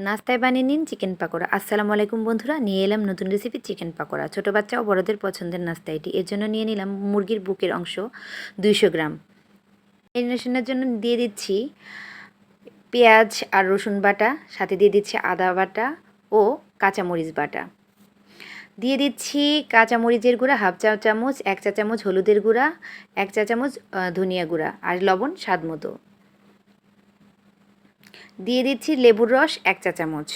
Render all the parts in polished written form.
নাস্তায় বানিয়ে নিন চিকেন পাকোড়া। আসসালামু আলাইকুম বন্ধুরা, নিয়ে এলাম নতুন রেসিপি চিকেন পাকোড়া। ছোটো বাচ্চা ও বড়দের পছন্দের নাস্তা এটি। এর জন্য নিয়ে নিলাম মুরগির বুকের অংশ 200 গ্রাম। ম্যারিনেশনের জন্য দিয়ে দিচ্ছি পেঁয়াজ আর রসুন বাটা, সাথে দিয়ে দিচ্ছি আদা বাটা ও কাঁচামরিচ বাটা। দিয়ে দিচ্ছি কাঁচামরিচের গুঁড়া হাফ চা চামচ, 1 চা চামচ হলুদের গুঁড়া, 1 চা চামচ ধনিয়া গুঁড়া আর লবণ স্বাদ মতো। দিয়ে দিচ্ছি লেবুর রস 1 চা চামচ।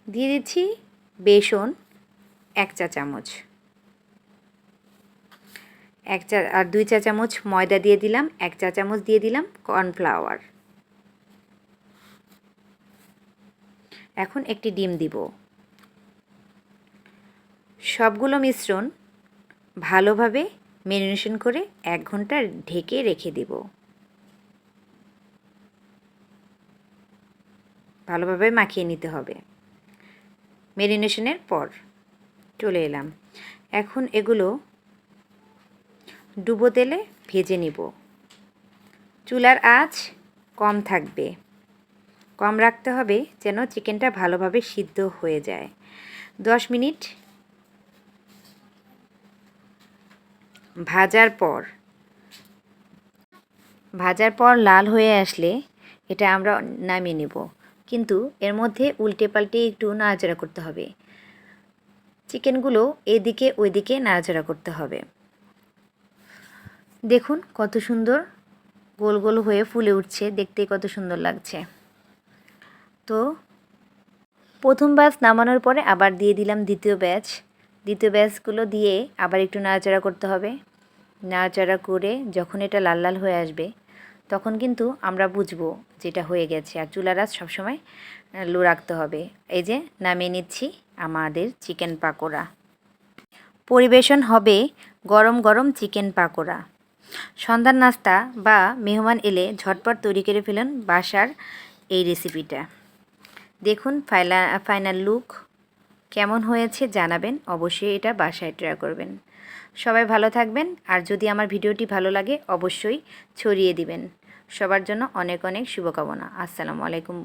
দিয়ে দিচ্ছি বেসন 1 চা চামচ, 2 চা চামচ ময়দা দিয়ে দিলাম, 1 চা চামচ দিয়ে দিলাম কর্নফ্লাওয়ার। এখন একটি ডিম দিব। সবগুলো মিশ্রণ ভালোভাবে ম্যারিনেশন করে 1 ঘন্টা ঢেকে রেখে দিব। ভালোভাবে মাখিয়ে নিতে হবে। ম্যারিনেশনের পর চলে এলাম। এখন এগুলো ডুবো তেলে ভেজে নিব। চুলার আঁচ কম থাকবে, কম রাখতে হবে যেন চিকেনটা ভালোভাবে সিদ্ধ হয়ে যায়। 10 মিনিট ভাজার পর লাল হয়ে আসলে এটা আমরা নামিয়ে নেব, কিন্তু এর মধ্যে উল্টে পাল্টে একটু নাড়াচাড়া করতে হবে। চিকেনগুলো এদিকে ওইদিকে নাড়াচাড়া করতে হবে। দেখুন কত সুন্দর গোল গোল হয়ে ফুলে উঠছে, দেখতে কত সুন্দর লাগছে। তো প্রথম ব্যাচ নামানোর পরে আবার দিয়ে দিলাম দ্বিতীয় ব্যাচগুলো দিয়ে আবার একটু নাড়াচাড়া করতে হবে। নাড়াচাড়া করে যখন এটা লাল লাল হয়ে আসবে তখন কিন্তু আমরা বুঝবো যেটা হয়ে গেছে। আর চুলার আঁচ সবসময় লো রাখতে হবে। এই যে নামিয়ে নিচ্ছি আমাদের চিকেন পাকোড়া। পরিবেশন হবে গরম গরম চিকেন পাকোড়া। সন্ধ্যার নাস্তা বা মেহমান এলে ঝটপট তৈরি করে ফেলুন বাসার এই রেসিপিটা। দেখুন ফাইনাল লুক কেমন হয়েছে জানাবেন। অবশ্যই এটা বাসায় ট্রাই করবেন। সবাই ভালো থাকবেন, আর যদি আমার ভিডিওটি ভালো লাগে অবশ্যই ছড়িয়ে দিবেন। সবার জন্য অনেক অনেক শুভকামনা। আসসালামু আলাইকুম।